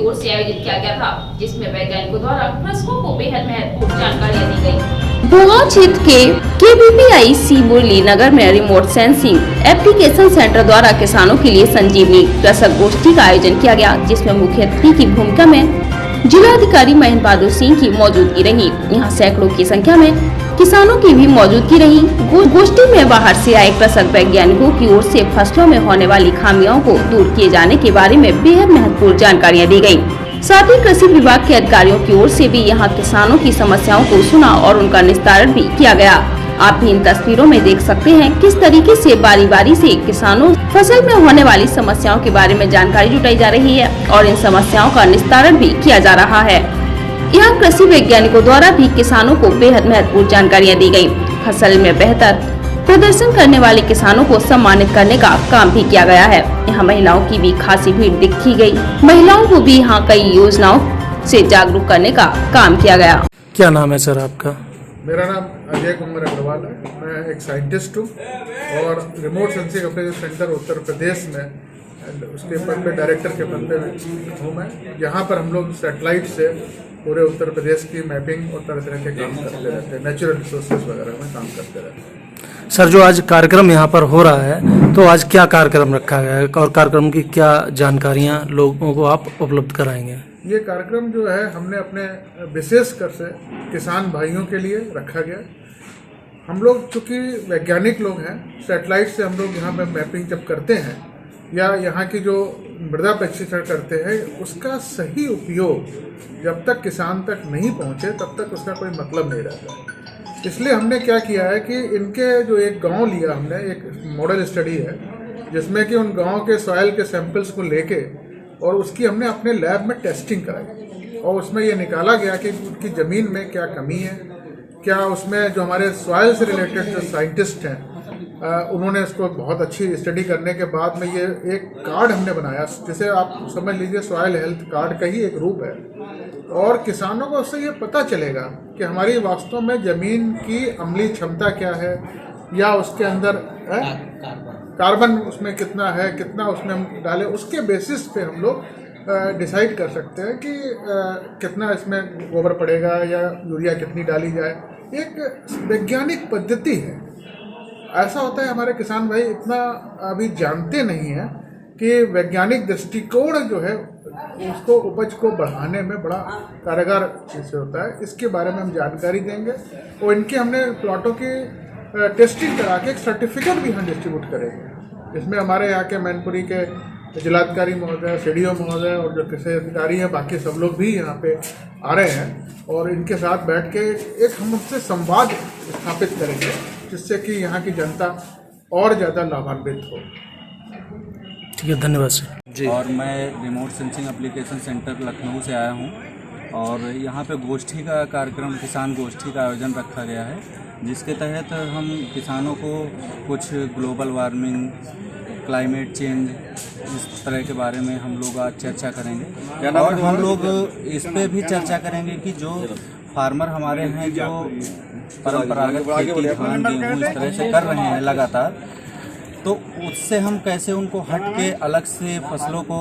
ओर से आयोजित किया गया था, जिसमें वैज्ञानिकों द्वारा कृषकों को बेहद महत्वपूर्ण जानकारियाँ दी गयी। भोगांव क्षेत्र के KVPI सी मुरली नगर में रिमोट सेंसिंग एप्लीकेशन सेंटर द्वारा किसानों के लिए संजीवनी कृषक गोष्ठी का आयोजन किया गया, जिसमें मुख्य अतिथि की भूमिका में जिलाधिकारी महेंद्र बहादुर सिंह की मौजूदगी रही। यहाँ सैकड़ों की संख्या में किसानों की भी मौजूदगी रही। गोष्ठी में बाहर से आए कृषक वैज्ञानिकों की ओर से फसलों में होने वाली खामियों को दूर किए जाने के बारे में बेहद महत्वपूर्ण जानकारियाँ दी गयी। साथ ही कृषि विभाग के अधिकारियों की ओर से भी यहाँ किसानों की समस्याओं को सुना और उनका निस्तारण भी किया गया। आप भी इन तस्वीरों में देख सकते हैं किस तरीके से बारी बारी से किसानों फसल में होने वाली समस्याओं के बारे में जानकारी जुटाई जा रही है और इन समस्याओं का निस्तारण भी किया जा रहा है। यहाँ कृषि वैज्ञानिकों द्वारा भी किसानों को बेहद महत्वपूर्ण जानकारियाँ दी गयी। फसल में बेहतर प्रदर्शन करने वाले किसानों को सम्मानित करने का काम भी किया गया है। यहाँ महिलाओं की भी खासी भीड़ दिखी गई। महिलाओं को भी यहाँ कई योजनाओं से जागरूक करने का काम किया गया। क्या नाम है सर आपका? मेरा नाम अजय कुमार अग्रवाल है। मैं एक साइंटिस्ट हूँ और remote sensing application centre Uttar Pradesh में उसके पद पे डायरेक्टर के पद पे हूँ मैं। यहाँ पर हम लोग सैटेलाइट से पूरे उत्तर प्रदेश की मैपिंग और तरह तरह के काम करते रहते हैं, नेचुरल रिसोर्सेज वगैरह में काम करते रहते हैं। सर, जो आज कार्यक्रम यहाँ पर हो रहा है, तो आज क्या कार्यक्रम रखा गया है और कार्यक्रम की क्या जानकारियाँ लोगों को आप उपलब्ध कराएंगे? ये कार्यक्रम जो है हमने अपने विशेष कर से किसान भाइयों के लिए रखा गया। हम लोग चूँकि वैज्ञानिक लोग हैं, सैटेलाइट से हम लोग यहाँ पे मैपिंग जब करते हैं या यहाँ की जो मृदा परीक्षण करते हैं, उसका सही उपयोग जब तक किसान तक नहीं पहुँचे तब तक उसका कोई मतलब नहीं रहता। इसलिए हमने क्या किया है कि इनके जो एक गांव लिया हमने, एक मॉडल स्टडी है जिसमें कि उन गांव के सॉइल के सैंपल्स को लेके और उसकी हमने अपने लैब में टेस्टिंग कराई और उसमें ये निकाला गया कि उनकी ज़मीन में क्या कमी है, क्या उसमें जो हमारे सॉइल से रिलेटेड जो साइंटिस्ट हैं उन्होंने इसको बहुत अच्छी स्टडी करने के बाद में ये एक कार्ड हमने बनाया, जिसे आप समझ लीजिए सॉइल हेल्थ कार्ड का ही एक रूप है। और किसानों को उससे ये पता चलेगा कि हमारी वास्तव में ज़मीन की अम्लीय क्षमता क्या है या उसके अंदर कार्बन उसमें कितना है, कितना उसमें हम डालें, उसके बेसिस पे हम लोग डिसाइड कर सकते हैं कि कितना इसमें गोबर पड़ेगा या यूरिया कितनी डाली जाए। एक वैज्ञानिक पद्धति है। ऐसा होता है हमारे किसान भाई इतना अभी जानते नहीं हैं कि वैज्ञानिक दृष्टिकोण जो है उसको उपज को बढ़ाने में बड़ा कारगर चीज़ होता है। इसके बारे में हम जानकारी देंगे और इनके हमने प्लॉटों की टेस्टिंग करा के एक सर्टिफिकेट भी हम डिस्ट्रीब्यूट करेंगे। इसमें हमारे यहाँ के मैनपुरी के जिलाधिकारी महोदय, CDO महोदय और जो कृषि अधिकारी हैं, बाकी सब लोग भी यहाँ पे आ रहे हैं और इनके साथ बैठ के एक हम उनसे संवाद स्थापित करेंगे जिससे कि यहाँ की जनता और ज़्यादा लाभान्वित हो। ठीक है, धन्यवाद सर जी। और मैं remote sensing application centre Lucknow से आया हूँ और यहाँ पे गोष्ठी का कार्यक्रम, किसान गोष्ठी का आयोजन रखा गया है, जिसके तहत हम किसानों को कुछ ग्लोबल वार्मिंग, क्लाइमेट चेंज, इस तरह के बारे में हम लोग आज चर्चा करेंगे। और हम लोग इस पे भी चर्चा करेंगे कि जो फार्मर हमारे हैं जो परंपरागत खेती, धान, गेहूँ इस तरह से कर रहे हैं लगातार, तो उससे हम कैसे उनको हट के अलग से फसलों को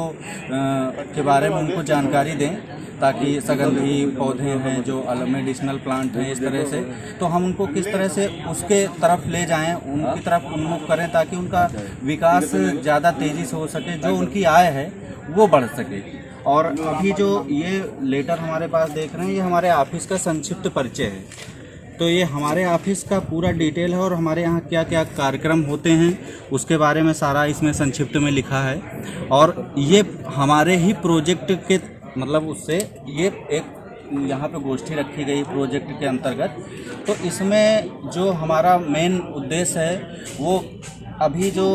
के बारे में उनको जानकारी दें, ताकि सगंधी पौधे हैं जो अलग मेडिसिनल प्लांट हैं इस तरह से, तो हम उनको किस तरह से उसके तरफ ले जाएं, उनकी तरफ उन्मुख करें ताकि उनका विकास ज़्यादा तेज़ी से हो सके, जो उनकी आय है वो बढ़ सके। और अभी जो ये लेटर हमारे पास देख रहे हैं, ये हमारे ऑफिस का संक्षिप्त परिचय है। तो ये हमारे ऑफिस का पूरा डिटेल है और हमारे यहाँ क्या क्या कार्यक्रम होते हैं उसके बारे में सारा इसमें संक्षिप्त में लिखा है। और ये हमारे ही प्रोजेक्ट के मतलब उससे ये एक यहाँ पे गोष्ठी रखी गई प्रोजेक्ट के अंतर्गत। तो इसमें जो हमारा मेन उद्देश्य है वो अभी जो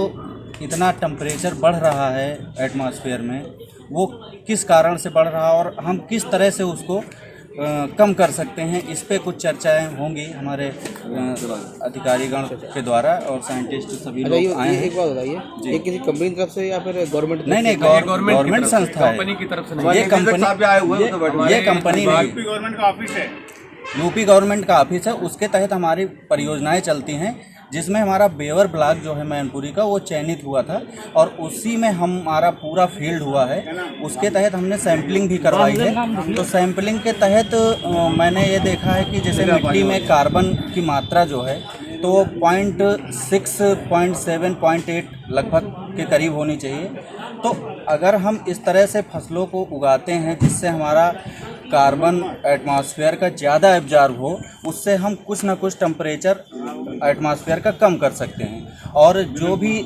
इतना टेम्परेचर बढ़ रहा है एटमॉस्फेयर में, वो किस कारण से बढ़ रहा है और हम किस तरह से उसको कम कर सकते हैं, इस पे कुछ चर्चाएं होंगी हमारे अधिकारीगण के द्वारा और साइंटिस्ट सभी लोग आए हैं। एक बात बताइए, ये किसी कंपनी की तरफ से या फिर गवर्नमेंट? नहीं, गवर्नमेंट संस्था है, कंपनी की तरफ से। ये कंपनी नहीं, गवर्नमेंट का ऑफिस है, यूपी गवर्नमेंट का ऑफिस है, उसके तहत हमारी परियोजनाएं चलती हैं। जिसमें हमारा बेवर ब्लॉक जो है मैनपुरी का वो चयनित हुआ था और उसी में हमारा पूरा फील्ड हुआ है। उसके तहत हमने सैंपलिंग भी करवाई है। तो सैंपलिंग के तहत मैंने ये देखा है कि जैसे मिट्टी में कार्बन की मात्रा जो है तो 0.6, 0.7, 0.8 लगभग के करीब होनी चाहिए। तो अगर हम इस तरह से फसलों को उगाते हैं जिससे हमारा कार्बन एटमॉस्फेयर का ज़्यादा एब्जॉर्ब हो, उससे हम कुछ ना कुछ टेम्परेचर एटमॉस्फेयर का कम कर सकते हैं। और जो भी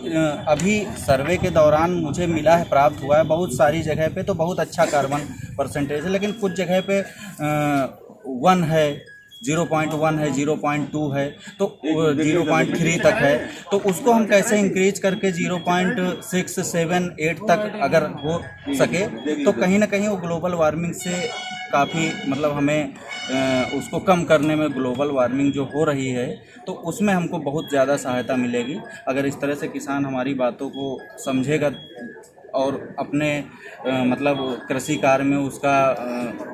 अभी सर्वे के दौरान मुझे मिला है, प्राप्त हुआ है, बहुत सारी जगह पे तो बहुत अच्छा कार्बन परसेंटेज है, लेकिन कुछ जगह पे 1 है, 0.1 है, 0.2 है, तो 0.3 तक है। तो उसको हम कैसे इंक्रीज करके 0.6, 7, 8 तक अगर हो सके तो कहीं ना कहीं वो ग्लोबल वार्मिंग से काफ़ी मतलब हमें उसको कम करने में, ग्लोबल वार्मिंग जो हो रही है तो उसमें हमको बहुत ज़्यादा सहायता मिलेगी अगर इस तरह से किसान हमारी बातों को समझेगा और अपने मतलब कृषि कार्य में उसका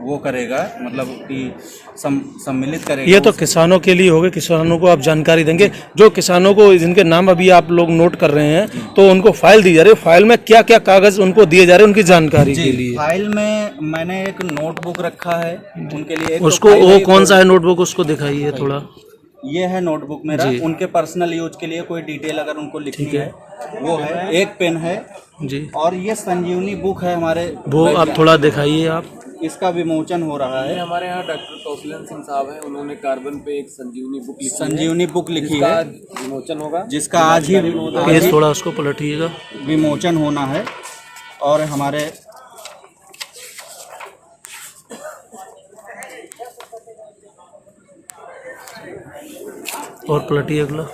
वो करेगा, मतलब कि सम्मिलित करेगा। ये तो किसानों के लिए हो गए, किसानों को आप जानकारी देंगे। जो किसानों को जिनके नाम अभी आप लोग नोट कर रहे हैं तो उनको फाइल दी जा रही है, फाइल में क्या क्या कागज उनको दिए जा रहे हैं उनकी जानकारी के लिए? फाइल में मैंने एक नोटबुक रखा है उनके लिए। उसको वो कौन सा है नोटबुक, उसको दिखाइए थोड़ा। ये है नोटबुक मेरा, उनके पर्सनल यूज के लिए कोई डिटेल अगर उनको लिखनी है वो है। एक पेन है जी, और ये संजीवनी बुक है हमारे, वो आप थोड़ा दिखाइए आप। इसका विमोचन हो रहा है। हमारे यहाँ डॉक्टर कौशलन सिंह साहब हैं, उन्होंने कार्बन पे एक संजीवनी बुक लिखी है, विमोचन होगा, जिसका आज ही थोड़ा उसको पलटिएगा, विमोचन होना है। और हमारे और पलटिए अगला,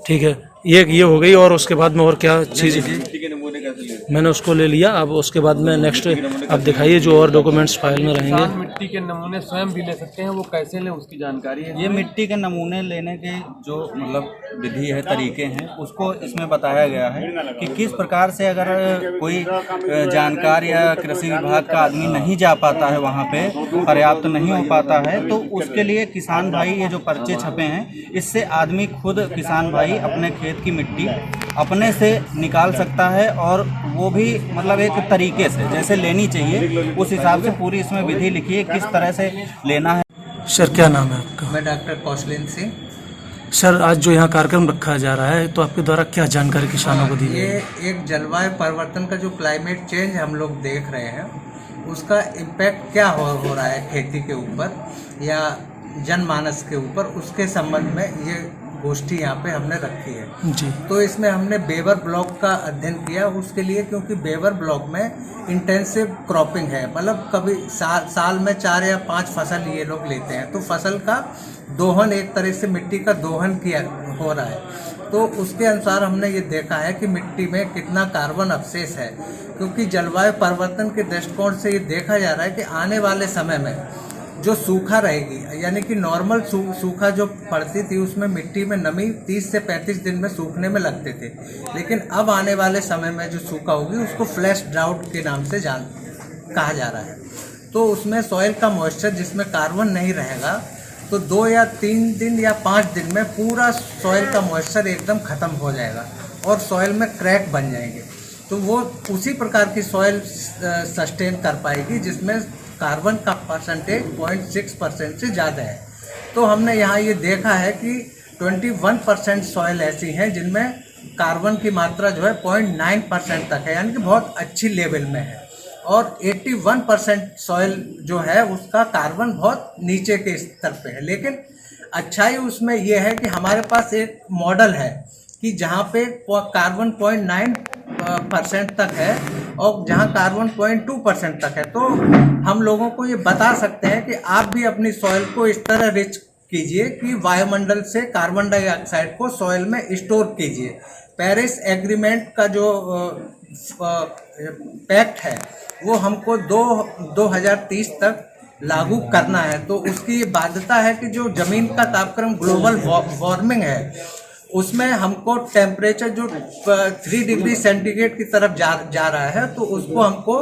ठीक है। ये हो गई, और उसके बाद में और क्या चीज़? मैंने उसको ले लिया। अब उसके बाद में नेक्स्ट आप दिखाइए जो और डॉक्यूमेंट्स फाइल में रहेंगे। किसान मिट्टी के नमूने स्वयं भी ले सकते हैं, वो कैसे लें उसकी जानकारी है। ये मिट्टी के नमूने लेने के जो मतलब विधि है, तरीके हैं, उसको इसमें बताया गया है कि किस प्रकार से अगर कोई जानकार या कृषि विभाग का आदमी नहीं जा पाता है, वहाँ पे पर्याप्त नहीं हो पाता है, तो उसके लिए किसान भाई ये जो पर्चे छपे हैं, इससे आदमी खुद किसान भाई अपने खेत की मिट्टी अपने से निकाल सकता है और वो भी मतलब एक तरीके से जैसे लेनी चाहिए उस हिसाब से पूरी इसमें विधि लिखी है किस तरह से लेना है। सर क्या नाम है आपका? मैं डॉक्टर कौशलेंद्र सिंह। सर आज जो यहाँ कार्यक्रम रखा जा रहा है तो आपके द्वारा क्या जानकारी किसानों को दी ये है? एक जलवायु परिवर्तन का जो क्लाइमेट चेंज हम लोग देख रहे हैं उसका इम्पैक्ट क्या हो रहा है खेती के ऊपर या जनमानस के ऊपर, उसके संबंध में ये गोष्ठी यहाँ पे हमने रखी है जी। तो इसमें हमने बेवर ब्लॉक का अध्ययन किया उसके लिए, क्योंकि बेवर ब्लॉक में इंटेंसिव क्रॉपिंग है, मतलब कभी साल में 4 या 5 फसल ये लोग लेते हैं, तो फसल का दोहन, एक तरह से मिट्टी का दोहन किया हो रहा है। तो उसके अनुसार हमने ये देखा है कि मिट्टी में कितना कार्बन अवशेष है, क्योंकि जलवायु परिवर्तन के दृष्टिकोण से ये देखा जा रहा है कि आने वाले समय में जो सूखा रहेगी, यानी कि नॉर्मल सूखा जो पड़ती थी उसमें मिट्टी में नमी 30 से 35 दिन में सूखने में लगते थे, लेकिन अब आने वाले समय में जो सूखा होगी उसको फ्लैश ड्राउट के नाम से कहा जा रहा है। तो उसमें सॉइल का मॉइस्चर जिसमें कार्बन नहीं रहेगा तो 2 या 3 दिन या 5 दिन में पूरा सॉइल का मॉइस्चर एकदम ख़त्म हो जाएगा और सॉइल में क्रैक बन जाएंगे। तो वो उसी प्रकार की सॉइल सस्टेन कर पाएगी जिसमें कार्बन का परसेंटेज 0.6% से ज़्यादा है। तो हमने यहाँ ये देखा है कि 21% सॉइल ऐसी हैं जिनमें कार्बन की मात्रा जो है 0.9% तक है, यानी कि बहुत अच्छी लेवल में है, और 81% सॉइल जो है उसका कार्बन बहुत नीचे के स्तर पे है। लेकिन अच्छाई उसमें यह है कि हमारे पास एक मॉडल है कि जहाँ पे कार्बन 0.9% तक है और जहाँ कार्बन 0.2% तक है, तो हम लोगों को ये बता सकते हैं कि आप भी अपनी सॉइल को इस तरह रिच कीजिए कि वायुमंडल से कार्बन डाइऑक्साइड को सॉइल में स्टोर कीजिए। पेरिस एग्रीमेंट का जो पैक्ट है वो हमको 2030 तक लागू करना है, तो उसकी ये बाध्यता है कि जो ज़मीन का तापक्रम ग्लोबल वार्मिंग है उसमें हमको टेम्परेचर जो 3 डिग्री सेंटीग्रेड की तरफ जा रहा है, तो उसको हमको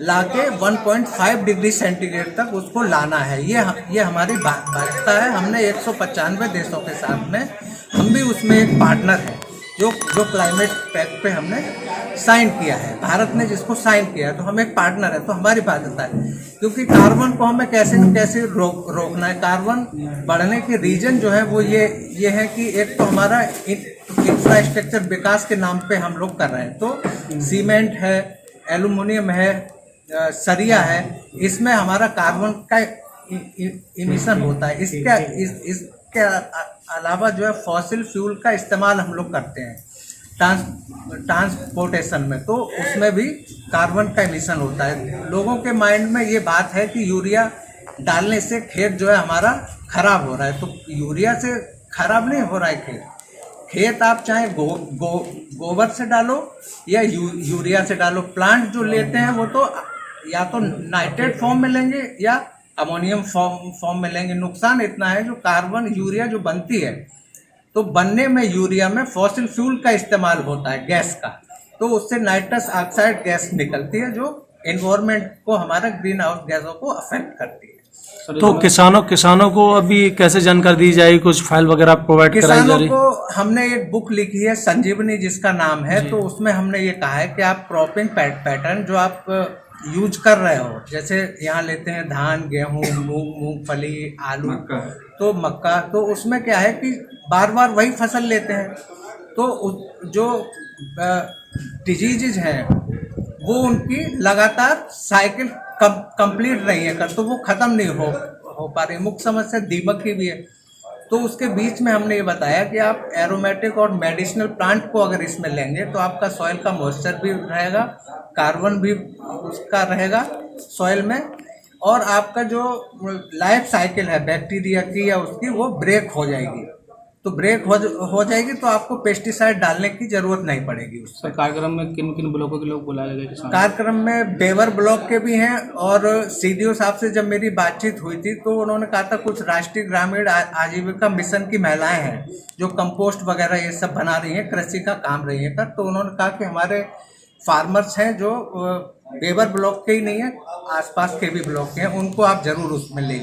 लाके 1.5 डिग्री सेंटीग्रेड तक उसको लाना है। ये हमारी बाध्यता है। हमने 195 देशों के साथ में हम भी उसमें एक पार्टनर है जो क्लाइमेट पैक्ट पे हमने साइन किया है। भारत ने जिसको साइन किया है तो हम एक पार्टनर है, तो हमारी बाध्यता है। क्योंकि कार्बन को हमें कैसे न कैसे रोकना है। कार्बन बढ़ने के रीजन जो है वो ये है कि एक तो हमारा इंफ्रास्ट्रक्चर विकास के नाम पे हम लोग कर रहे हैं, तो सीमेंट है, एल्युमिनियम है, सरिया है, इसमें हमारा कार्बन का इमिशन होता है। इसके अलावा जो है फॉसिल फ्यूल का इस्तेमाल हम लोग करते हैं ट्रांसपोर्टेशन में, तो उसमें भी कार्बन का इमिशन होता है। लोगों के माइंड में ये बात है कि यूरिया डालने से खेत जो है हमारा खराब हो रहा है, तो यूरिया से खराब नहीं हो रहा है खेत आप चाहे गोबर से डालो या यूरिया से डालो। प्लांट जो लेते हैं वो तो या तो नाइट्रेट फॉर्म में लेंगे या अमोनियम फॉर्म में लेंगे। नुकसान इतना है जो कार्बन यूरिया जो बनती है, तो बनने में यूरिया में फॉसिल फ्यूल का इस्तेमाल होता है, गैस का, तो उससे नाइट्रस ऑक्साइड गैस निकलती है जो एनवायरनमेंट को, हमारा ग्रीन हाउस गैसों को अफेक्ट करती है। तो किसानों को अभी कैसे जानकारी दी जाएगी? कुछ फाइल वगैरह प्रोवाइड कराई जा रही? किसानों को हमने एक बुक लिखी है संजीवनी जिसका नाम है, तो उसमें हमने ये कहा है कि आप क्रॉपिंग पैटर्न जो आप यूज कर रहे हो, जैसे यहाँ लेते हैं धान, गेहूँ, मूंगफली, आलू, तो मक्का, तो उसमें क्या है कि बार बार वही फसल लेते हैं, तो जो डिजीजेज हैं वो उनकी लगातार साइकिल कंप्लीट नहीं है तो वो ख़त्म नहीं हो पा रही। मुख्य समस्या दीमक की भी है, तो उसके बीच में हमने ये बताया कि आप एरोमेटिक और मेडिसिनल प्लांट को अगर इसमें लेंगे तो आपका सॉइल का मॉइस्चर भी रहेगा, कार्बन भी उसका रहेगा सॉइल में, और आपका जो लाइफ साइकिल है बैक्टीरिया की या उसकी वो ब्रेक हो जाएगी। तो ब्रेक हो जाएगी तो आपको पेस्टिसाइड डालने की जरूरत नहीं पड़ेगी। सर कार्यक्रम में किन किन ब्लॉकों के लोग बुलाए गए किसान? कार्यक्रम में बेवर ब्लॉक के भी हैं, और सीडीओ साहब से जब मेरी बातचीत हुई थी तो उन्होंने कहा था कुछ राष्ट्रीय ग्रामीण आजीविका मिशन की महिलाएं हैं जो कंपोस्ट वगैरह ये सब बना रही हैं, कृषि का काम रही हैं कर, तो उन्होंने कहा कि हमारे फार्मर्स हैं जो बेवर ब्लॉक के ही नहीं है, आसपास के भी ब्लॉक के हैं, उनको आप जरूर उसमें ले